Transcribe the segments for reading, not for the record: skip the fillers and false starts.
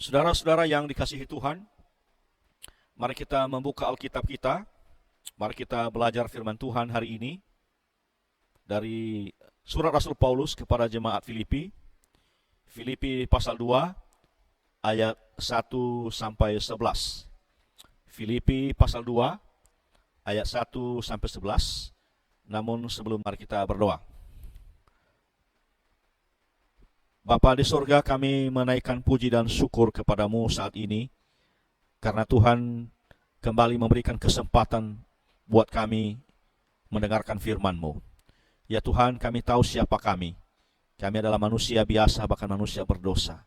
Saudara-saudara yang dikasihi Tuhan, mari kita membuka Alkitab kita. Mari kita belajar firman Tuhan hari ini dari surat Rasul Paulus kepada jemaat Filipi. Filipi pasal 2 ayat 1 sampai 11. Filipi pasal 2 ayat 1 sampai 11. Namun sebelum mari kita berdoa. Bapa di surga, kami menaikkan puji dan syukur kepadamu saat ini, karena Tuhan kembali memberikan kesempatan buat kami mendengarkan firman-Mu. Ya Tuhan, kami tahu siapa kami. Kami adalah manusia biasa, bahkan manusia berdosa.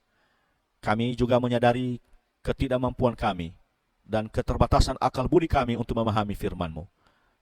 Kami juga menyadari ketidakmampuan kami dan keterbatasan akal budi kami untuk memahami firman-Mu.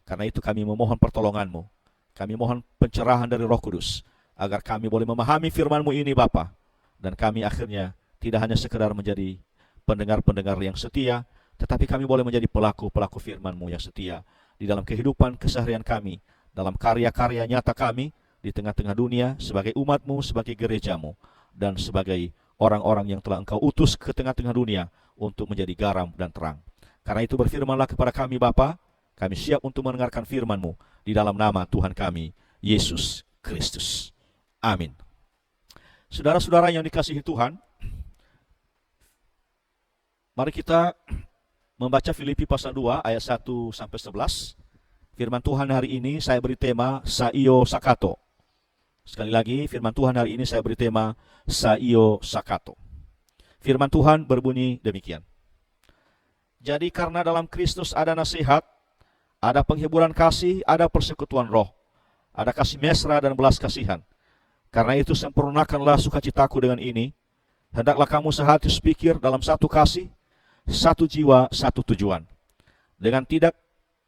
Karena itu kami memohon pertolongan-Mu. Kami mohon pencerahan dari Roh Kudus, agar kami boleh memahami firman-Mu ini Bapa, dan kami akhirnya tidak hanya sekedar menjadi pendengar-pendengar yang setia, tetapi kami boleh menjadi pelaku-pelaku firman-Mu yang setia di dalam kehidupan keseharian kami, dalam karya-karya nyata kami di tengah-tengah dunia sebagai umat-Mu, sebagai gereja-Mu, dan sebagai orang-orang yang telah Engkau utus ke tengah-tengah dunia untuk menjadi garam dan terang. Karena itu berfirmanlah kepada kami Bapa, kami siap untuk mendengarkan firman-Mu di dalam nama Tuhan kami, Yesus Kristus. Amin. Saudara-saudara yang dikasihi Tuhan, mari kita membaca Filipi pasal 2 ayat 1 sampai 11. Firman Tuhan hari ini saya beri tema Saio Sakato. Sekali lagi, firman Tuhan hari ini saya beri tema Saio Sakato. Firman Tuhan berbunyi demikian. Jadi karena dalam Kristus ada nasihat, ada penghiburan kasih, ada persekutuan roh, ada kasih mesra dan belas kasihan. Karena itu sempurnakanlah sukacitaku dengan ini. Hendaklah kamu sehati sepikir dalam satu kasih, satu jiwa, satu tujuan. Dengan tidak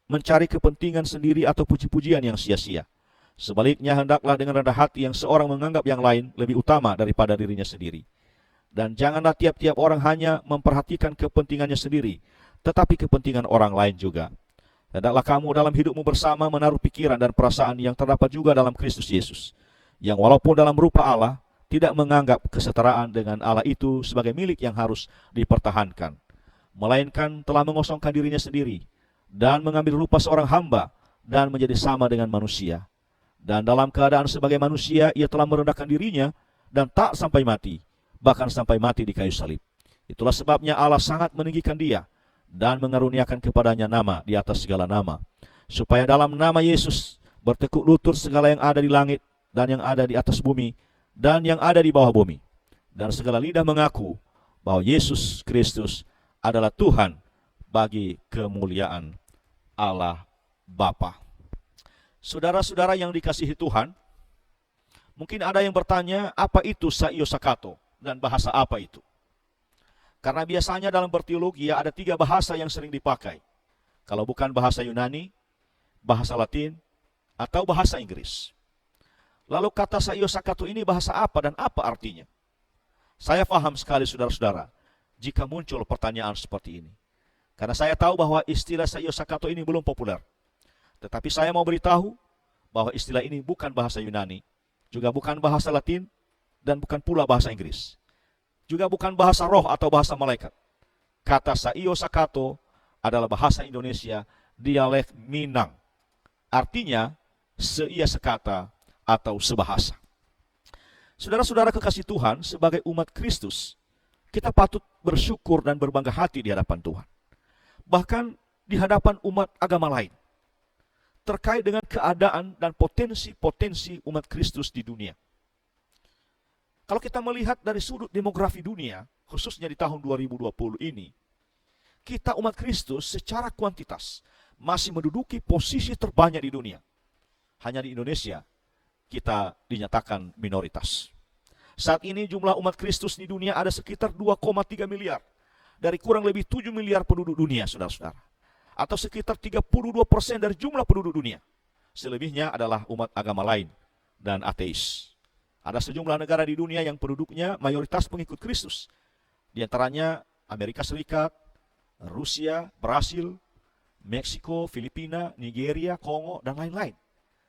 mencari kepentingan sendiri atau puji-pujian yang sia-sia. Sebaliknya hendaklah dengan rendah hati yang seorang menganggap yang lain lebih utama daripada dirinya sendiri. Dan janganlah tiap-tiap orang hanya memperhatikan kepentingannya sendiri, tetapi kepentingan orang lain juga. Hendaklah kamu dalam hidupmu bersama menaruh pikiran dan perasaan yang terdapat juga dalam Kristus Yesus, yang walaupun dalam rupa Allah, tidak menganggap kesetaraan dengan Allah itu sebagai milik yang harus dipertahankan, melainkan telah mengosongkan dirinya sendiri, dan mengambil rupa seorang hamba, dan menjadi sama dengan manusia. Dan dalam keadaan sebagai manusia, ia telah merendahkan dirinya, dan tak sampai mati, bahkan sampai mati di kayu salib. Itulah sebabnya Allah sangat meninggikan dia, dan mengaruniakan kepadanya nama di atas segala nama, supaya dalam nama Yesus bertekuk lutut segala yang ada di langit, dan yang ada di atas bumi, dan yang ada di bawah bumi. Dan segala lidah mengaku bahwa Yesus Kristus adalah Tuhan, bagi kemuliaan Allah Bapa. Saudara-saudara yang dikasihi Tuhan, mungkin ada yang bertanya, apa itu Saio Sakato, dan bahasa apa itu? Karena biasanya dalam berteologi ada 3 bahasa yang sering dipakai. Kalau bukan bahasa Yunani, bahasa Latin, atau bahasa Inggris. Lalu kata Saio Sakato ini bahasa apa dan apa artinya? Saya paham sekali saudara-saudara jika muncul pertanyaan seperti ini. Karena saya tahu bahwa istilah Saio Sakato ini belum populer. Tetapi saya mau beritahu bahwa istilah ini bukan bahasa Yunani, juga bukan bahasa Latin, dan bukan pula bahasa Inggris. Juga bukan bahasa roh atau bahasa malaikat. Kata Saio Sakato adalah bahasa Indonesia, dialek Minang. Artinya seia sekata atau sebahasa. Saudara-saudara kekasih Tuhan, sebagai umat Kristus, kita patut bersyukur dan berbangga hati di hadapan Tuhan. Bahkan di hadapan umat agama lain, terkait dengan keadaan dan potensi-potensi umat Kristus di dunia. Kalau kita melihat dari sudut demografi dunia, khususnya di tahun 2020 ini, kita umat Kristus secara kuantitas masih menduduki posisi terbanyak di dunia. Hanya di Indonesia kita dinyatakan minoritas. Saat ini jumlah umat Kristus di dunia ada sekitar 2,3 miliar. Dari kurang lebih 7 miliar penduduk dunia, saudara-saudara. Atau sekitar 32% dari jumlah penduduk dunia. Selebihnya adalah umat agama lain dan ateis. Ada sejumlah negara di dunia yang penduduknya mayoritas pengikut Kristus. Di antaranya Amerika Serikat, Rusia, Brasil, Meksiko, Filipina, Nigeria, Kongo, dan lain-lain.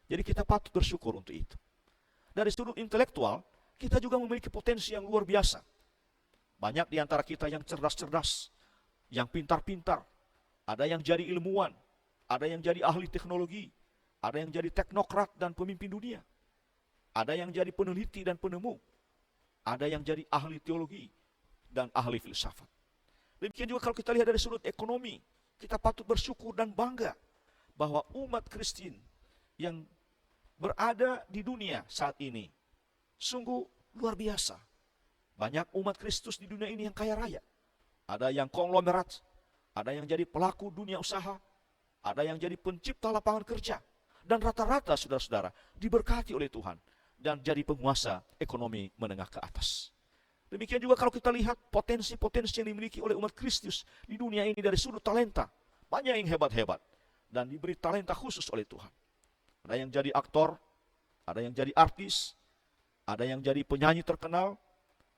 Jadi kita patut bersyukur untuk itu. Dari sudut intelektual, kita juga memiliki potensi yang luar biasa. Banyak di antara kita yang cerdas-cerdas, yang pintar-pintar. Ada yang jadi ilmuwan, ada yang jadi ahli teknologi, ada yang jadi teknokrat dan pemimpin dunia. Ada yang jadi peneliti dan penemu. Ada yang jadi ahli teologi dan ahli filsafat. Demikian juga kalau kita lihat dari sudut ekonomi, kita patut bersyukur dan bangga bahwa umat Kristen yang berada di dunia saat ini sungguh luar biasa. Banyak umat Kristus di dunia ini yang kaya raya. Ada yang konglomerat, ada yang jadi pelaku dunia usaha, ada yang jadi pencipta lapangan kerja. Dan rata-rata saudara-saudara diberkati oleh Tuhan dan jadi penguasa ekonomi menengah ke atas. Demikian juga kalau kita lihat potensi-potensi yang dimiliki oleh umat Kristus di dunia ini dari sudut talenta. Banyak yang hebat-hebat dan diberi talenta khusus oleh Tuhan. Ada yang jadi aktor, ada yang jadi artis, ada yang jadi penyanyi terkenal,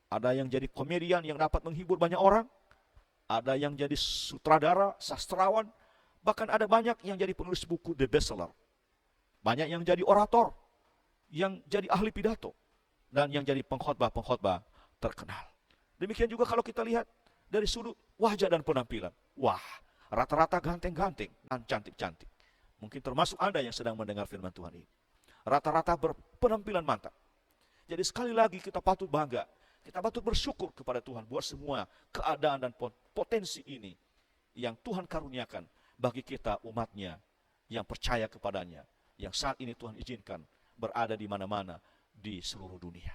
ada yang jadi komedian yang dapat menghibur banyak orang, ada yang jadi sutradara, sastrawan, bahkan ada banyak yang jadi penulis buku the bestseller. Banyak yang jadi orator, yang jadi ahli pidato, dan yang jadi pengkhotbah-pengkhotbah terkenal. Demikian juga kalau kita lihat dari sudut wajah dan penampilan. Wah, rata-rata ganteng-ganteng dan cantik-cantik. Mungkin termasuk Anda yang sedang mendengar firman Tuhan ini. Rata-rata berpenampilan mantap. Jadi sekali lagi kita patut bangga, kita patut bersyukur kepada Tuhan buat semua keadaan dan potensi ini yang Tuhan karuniakan bagi kita umatnya yang percaya kepadanya, yang saat ini Tuhan izinkan berada di mana-mana di seluruh dunia.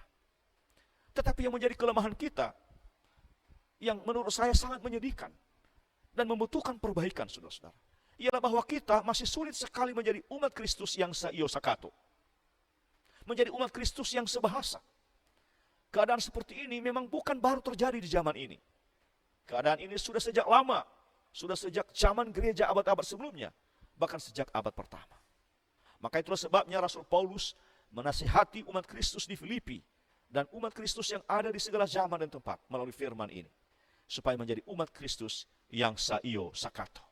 Tetapi yang menjadi kelemahan kita, yang menurut saya sangat menyedihkan dan membutuhkan perbaikan, saudara-saudara, ialah bahwa kita masih sulit sekali menjadi umat Kristus yang saio sakato. Menjadi umat Kristus yang sebahasa. Keadaan seperti ini memang bukan baru terjadi di zaman ini. Keadaan ini sudah sejak lama, sudah sejak zaman gereja abad-abad sebelumnya, bahkan sejak abad pertama. Maka itulah sebabnya Rasul Paulus menasihati umat Kristus di Filipi dan umat Kristus yang ada di segala zaman dan tempat melalui firman ini, supaya menjadi umat Kristus yang saio sakato.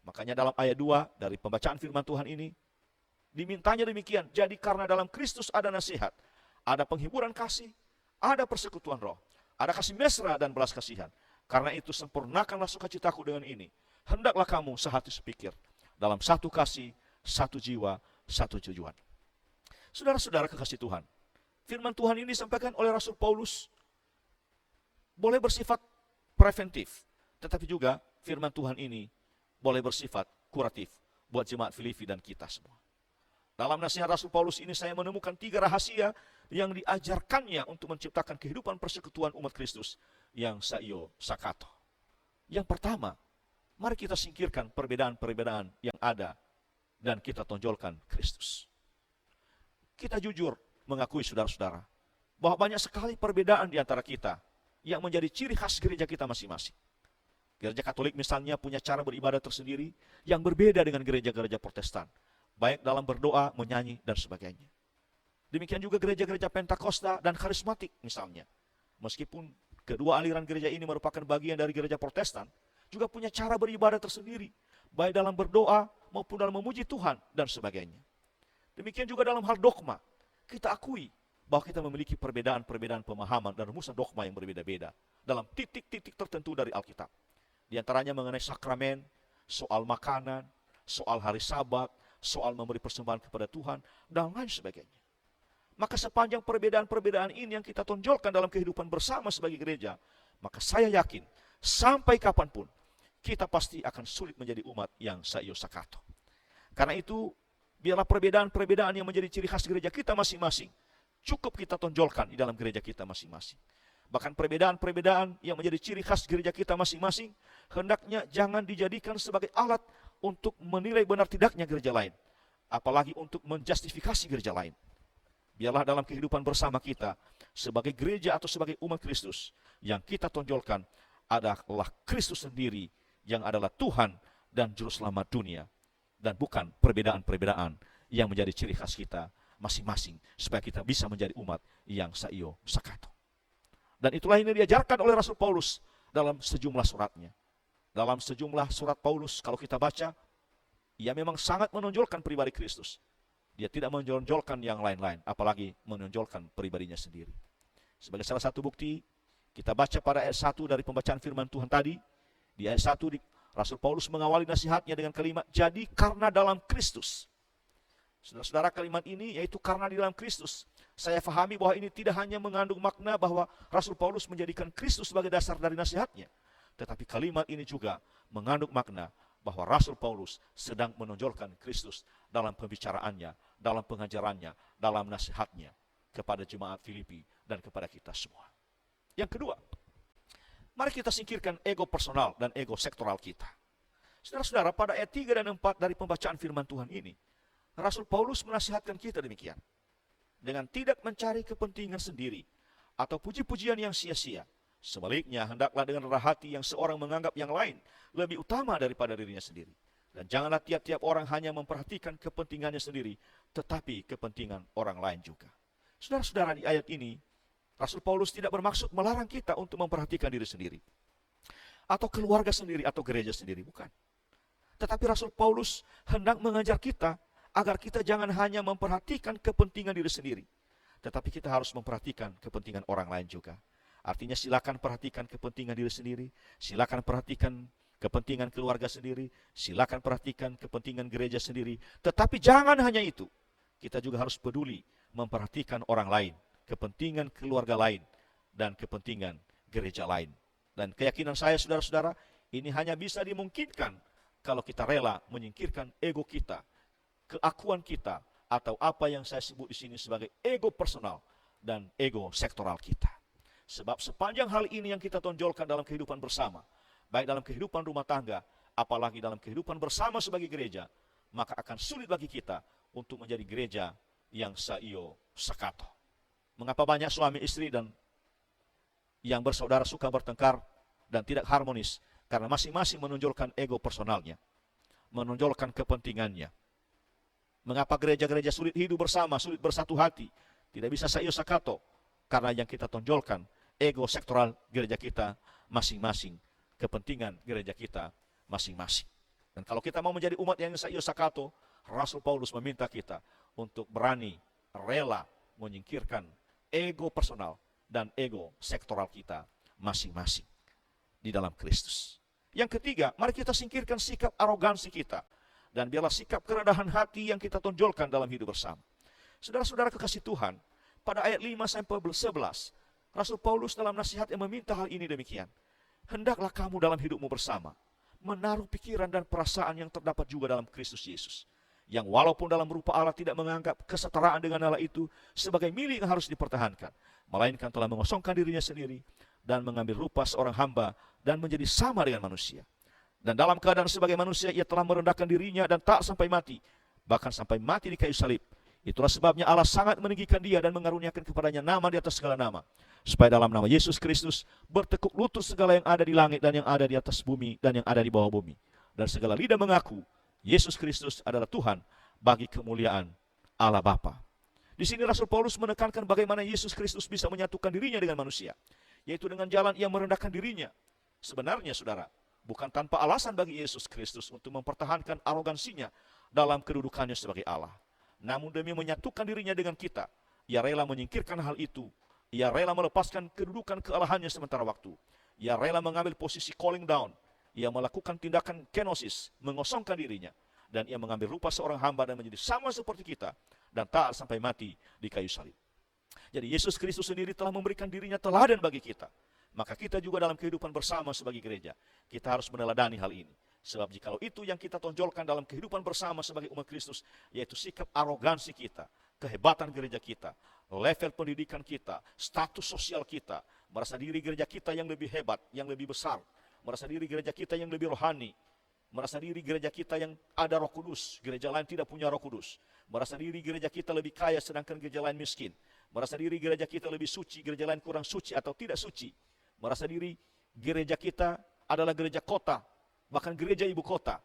Makanya dalam ayat 2 dari pembacaan firman Tuhan ini, dimintanya demikian, jadi karena dalam Kristus ada nasihat, ada penghiburan kasih, ada persekutuan roh, ada kasih mesra dan belas kasihan. Karena itu sempurnakanlah sukacitaku dengan ini. Hendaklah kamu sehati sepikir, dalam satu kasih, satu jiwa, satu tujuan. Saudara-saudara kekasih Tuhan, firman Tuhan ini disampaikan oleh Rasul Paulus boleh bersifat preventif, tetapi juga firman Tuhan ini boleh bersifat kuratif buat jemaat Filipi dan kita semua. Dalam nasihat Rasul Paulus ini saya menemukan 3 rahasia yang diajarkannya untuk menciptakan kehidupan persekutuan umat Kristus yang saio sakato. Yang pertama, mari kita singkirkan perbedaan-perbedaan yang ada dan kita tonjolkan Kristus. Kita jujur mengakui saudara-saudara bahwa banyak sekali perbedaan di antara kita yang menjadi ciri khas gereja kita masing-masing. Gereja Katolik misalnya punya cara beribadah tersendiri yang berbeda dengan gereja-gereja Protestan, baik dalam berdoa, menyanyi, dan sebagainya. Demikian juga gereja-gereja Pentakosta dan Karismatik misalnya. Meskipun kedua aliran gereja ini merupakan bagian dari gereja Protestan, juga punya cara beribadah tersendiri, baik dalam berdoa maupun dalam memuji Tuhan dan sebagainya. Demikian juga dalam hal dogma, kita akui bahwa kita memiliki perbedaan-perbedaan pemahaman dan rumusan dogma yang berbeda-beda dalam titik-titik tertentu dari Alkitab. Di antaranya mengenai sakramen, soal makanan, soal hari Sabat, soal memberi persembahan kepada Tuhan, dan lain sebagainya. Maka sepanjang perbedaan-perbedaan ini yang kita tonjolkan dalam kehidupan bersama sebagai gereja, maka saya yakin sampai kapanpun kita pasti akan sulit menjadi umat yang saio sakato. Karena itu, biarlah perbedaan-perbedaan yang menjadi ciri khas gereja kita masing-masing cukup kita tonjolkan di dalam gereja kita masing-masing. Bahkan perbedaan-perbedaan yang menjadi ciri khas gereja kita masing-masing hendaknya jangan dijadikan sebagai alat untuk menilai benar tidaknya gereja lain, apalagi untuk menjustifikasi gereja lain. Biarlah dalam kehidupan bersama kita sebagai gereja atau sebagai umat Kristus yang kita tonjolkan adalah Kristus sendiri yang adalah Tuhan dan Juru Selamat dunia, dan bukan perbedaan-perbedaan yang menjadi ciri khas kita masing-masing, supaya kita bisa menjadi umat yang saio sakato. Dan itulah yang diajarkan oleh Rasul Paulus dalam sejumlah suratnya. Dalam sejumlah surat Paulus, kalau kita baca, ia memang sangat menonjolkan pribadi Kristus. Dia tidak menonjolkan yang lain-lain, apalagi menonjolkan pribadinya sendiri. Sebagai salah satu bukti, Kita baca pada ayat 1 dari pembacaan firman Tuhan tadi. Di ayat 1 Rasul Paulus mengawali nasihatnya dengan kalimat, jadi karena dalam Kristus. Saudara-saudara, kalimat ini yaitu karena di dalam Kristus. Saya fahami bahwa ini tidak hanya mengandung makna bahwa Rasul Paulus menjadikan Kristus sebagai dasar dari nasihatnya. Tetapi kalimat ini juga mengandung makna bahwa Rasul Paulus sedang menonjolkan Kristus dalam pembicaraannya, dalam pengajarannya, dalam nasihatnya kepada jemaat Filipi dan kepada kita semua. Yang kedua, mari kita singkirkan ego personal dan ego sektoral kita. Saudara-saudara, pada ayat 3 dan 4 dari pembacaan firman Tuhan ini, Rasul Paulus menasihatkan kita demikian. Dengan tidak mencari kepentingan sendiri atau puji-pujian yang sia-sia. Sebaliknya, hendaklah dengan rendah hati yang seorang menganggap yang lain lebih utama daripada dirinya sendiri. Dan janganlah tiap-tiap orang hanya memperhatikan kepentingannya sendiri, tetapi kepentingan orang lain juga. Saudara-saudara, di ayat ini, Rasul Paulus tidak bermaksud melarang kita untuk memperhatikan diri sendiri. Atau keluarga sendiri, atau gereja sendiri, bukan. Tetapi Rasul Paulus hendak mengajar kita agar kita jangan hanya memperhatikan kepentingan diri sendiri. Tetapi kita harus memperhatikan kepentingan orang lain juga. Artinya silakan perhatikan kepentingan diri sendiri, silakan perhatikan kepentingan keluarga sendiri, silakan perhatikan kepentingan gereja sendiri. Tetapi jangan hanya itu. Kita juga harus peduli memperhatikan orang lain, kepentingan keluarga lain, dan kepentingan gereja lain. Dan keyakinan saya, saudara-saudara, ini hanya bisa dimungkinkan kalau kita rela menyingkirkan ego kita, keakuan kita, atau apa yang saya sebut di sini sebagai ego personal dan ego sektoral kita. Sebab sepanjang hal ini yang kita tonjolkan dalam kehidupan bersama, baik dalam kehidupan rumah tangga, apalagi dalam kehidupan bersama sebagai gereja, maka akan sulit bagi kita untuk menjadi gereja yang saio sakato. Mengapa banyak suami istri dan yang bersaudara suka bertengkar dan tidak harmonis? Karena masing-masing menonjolkan ego personalnya, menonjolkan kepentingannya. Mengapa gereja-gereja sulit hidup bersama, sulit bersatu hati, tidak bisa saio sakato? Karena yang kita tonjolkan ego sektoral gereja kita masing-masing, kepentingan gereja kita masing-masing. Dan kalau kita mau menjadi umat yang saio sakato, Rasul Paulus meminta kita untuk berani, rela menyingkirkan ego personal dan ego sektoral kita masing-masing di dalam Kristus. Yang ketiga, mari kita singkirkan sikap arogansi kita. Dan biarlah sikap kerendahan hati yang kita tonjolkan dalam hidup bersama. Saudara-saudara kekasih Tuhan, pada ayat 5-11, Rasul Paulus dalam nasihatnya meminta hal ini demikian. Hendaklah kamu dalam hidupmu bersama, menaruh pikiran dan perasaan yang terdapat juga dalam Kristus Yesus. Yang walaupun dalam rupa Allah tidak menganggap kesetaraan dengan Allah itu sebagai milik yang harus dipertahankan. Melainkan telah mengosongkan dirinya sendiri dan mengambil rupa seorang hamba dan menjadi sama dengan manusia. Dan dalam keadaan sebagai manusia, ia telah merendahkan dirinya dan tak sampai mati, bahkan sampai mati di kayu salib. Itulah sebabnya Allah sangat meninggikan dia dan mengaruniakan kepadanya nama di atas segala nama, supaya dalam nama Yesus Kristus bertekuk lutut segala yang ada di langit dan yang ada di atas bumi dan yang ada di bawah bumi. Dan segala lidah mengaku Yesus Kristus adalah Tuhan bagi kemuliaan Allah Bapa. Di sini Rasul Paulus menekankan bagaimana Yesus Kristus bisa menyatukan dirinya dengan manusia, yaitu dengan jalan ia merendahkan dirinya. Sebenarnya, saudara, bukan tanpa alasan bagi Yesus Kristus untuk mempertahankan arogansinya dalam kedudukannya sebagai Allah. Namun demi menyatukan dirinya dengan kita, ia rela menyingkirkan hal itu. Ia rela melepaskan kedudukan kealahannya sementara waktu. Ia rela mengambil posisi calling down. Ia melakukan tindakan kenosis, mengosongkan dirinya. Dan ia mengambil rupa seorang hamba dan menjadi sama seperti kita. Dan taat sampai mati di kayu salib. Jadi Yesus Kristus sendiri telah memberikan dirinya teladan bagi kita. Maka kita juga dalam kehidupan bersama sebagai gereja, kita harus meneladani hal ini. Sebab jikalau itu yang kita tonjolkan dalam kehidupan bersama sebagai umat Kristus, yaitu sikap arogansi kita, kehebatan gereja kita, level pendidikan kita, status sosial kita, merasa diri gereja kita yang lebih hebat, yang lebih besar, merasa diri gereja kita yang lebih rohani, merasa diri gereja kita yang ada Roh Kudus, gereja lain tidak punya Roh Kudus, merasa diri gereja kita lebih kaya sedangkan gereja lain miskin, merasa diri gereja kita lebih suci, gereja lain kurang suci atau tidak suci, merasa diri gereja kita adalah gereja kota, bahkan gereja ibu kota,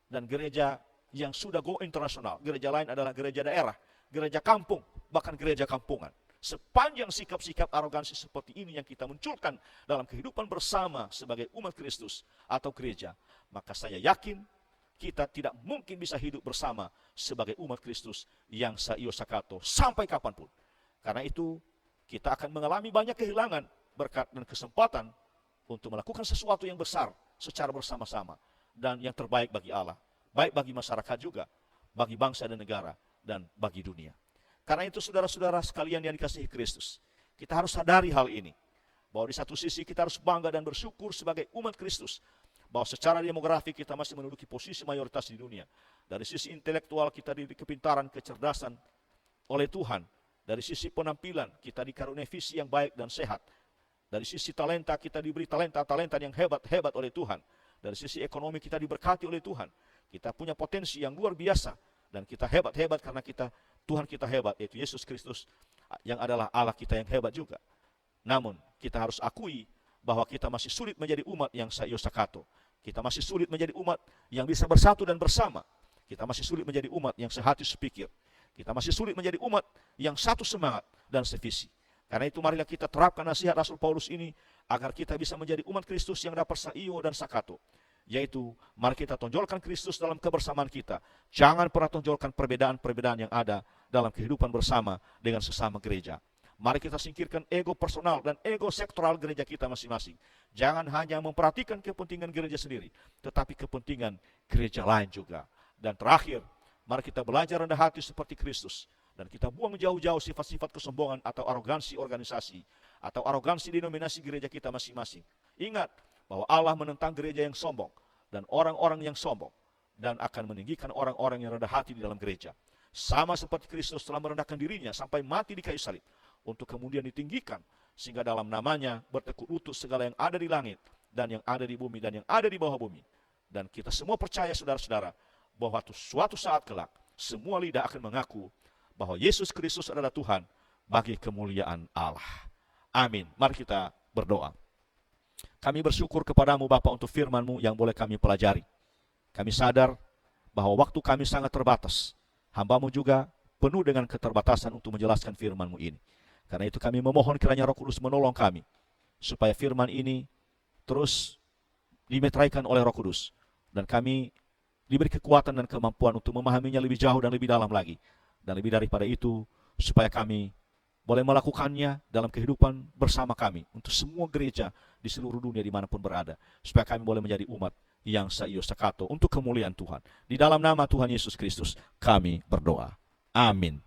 dan gereja yang sudah go internasional. Gereja lain adalah gereja daerah, gereja kampung, bahkan gereja kampungan. Sepanjang sikap-sikap arogansi seperti ini yang kita munculkan dalam kehidupan bersama sebagai umat Kristus atau gereja, maka saya yakin kita tidak mungkin bisa hidup bersama sebagai umat Kristus yang saio sakato sampai kapanpun. Karena itu kita akan mengalami banyak kehilangan berkat dan kesempatan untuk melakukan sesuatu yang besar secara bersama-sama dan yang terbaik bagi Allah, baik bagi masyarakat juga, bagi bangsa dan negara, dan bagi dunia. Karena itu saudara-saudara sekalian yang dikasihi Kristus, kita harus sadari hal ini, bahwa di satu sisi kita harus bangga dan bersyukur sebagai umat Kristus, bahwa secara demografi kita masih menduduki posisi mayoritas di dunia. Dari sisi intelektual kita diberi kepintaran, kecerdasan oleh Tuhan. Dari sisi penampilan kita dikaruniai visi yang baik dan sehat. Dari sisi talenta kita diberi talenta yang hebat-hebat oleh Tuhan. Dari sisi ekonomi kita diberkati oleh Tuhan. Kita punya potensi yang luar biasa. Dan kita hebat-hebat karena Tuhan kita hebat, yaitu Yesus Kristus yang adalah Allah kita yang hebat juga. Namun kita harus akui bahwa kita masih sulit menjadi umat yang saio sakato. Kita masih sulit menjadi umat yang bisa bersatu dan bersama. Kita masih sulit menjadi umat yang sehati sepikir. Kita masih sulit menjadi umat yang satu semangat dan sevisi. Karena itu marilah kita terapkan nasihat Rasul Paulus ini agar kita bisa menjadi umat Kristus yang dapat saio dan sakato. Yaitu mari kita tonjolkan Kristus dalam kebersamaan kita. Jangan pernah tonjolkan perbedaan-perbedaan yang ada dalam kehidupan bersama dengan sesama gereja. Mari kita singkirkan ego personal dan ego sektoral gereja kita masing-masing. Jangan hanya memperhatikan kepentingan gereja sendiri, tetapi kepentingan gereja lain juga. Dan terakhir, mari kita belajar rendah hati seperti Kristus. Dan kita buang jauh-jauh sifat-sifat kesombongan atau arogansi organisasi, atau arogansi denominasi gereja kita masing-masing. Ingat bahwa Allah menentang gereja yang sombong, dan orang-orang yang sombong, dan akan meninggikan orang-orang yang rendah hati di dalam gereja. Sama seperti Kristus telah merendahkan dirinya sampai mati di kayu salib, untuk kemudian ditinggikan, sehingga dalam namanya bertekuk lutut segala yang ada di langit, dan yang ada di bumi, dan yang ada di bawah bumi. Dan kita semua percaya saudara-saudara, bahwa suatu saat kelak, semua lidah akan mengaku bahwa Yesus Kristus adalah Tuhan bagi kemuliaan Allah. Amin. Mari kita berdoa. Kami bersyukur kepadamu Bapa untuk firman-Mu yang boleh kami pelajari. Kami sadar bahwa waktu kami sangat terbatas. Hamba-Mu juga penuh dengan keterbatasan untuk menjelaskan firman-Mu ini. Karena itu kami memohon kiranya Roh Kudus menolong kami, supaya firman ini terus dimeteraikan oleh Roh Kudus. Dan kami diberi kekuatan dan kemampuan untuk memahaminya lebih jauh dan lebih dalam lagi. Dan lebih daripada itu, supaya kami boleh melakukannya dalam kehidupan bersama kami, untuk semua gereja di seluruh dunia dimanapun berada. Supaya kami boleh menjadi umat yang saio sakato untuk kemuliaan Tuhan. Di dalam nama Tuhan Yesus Kristus, kami berdoa. Amin.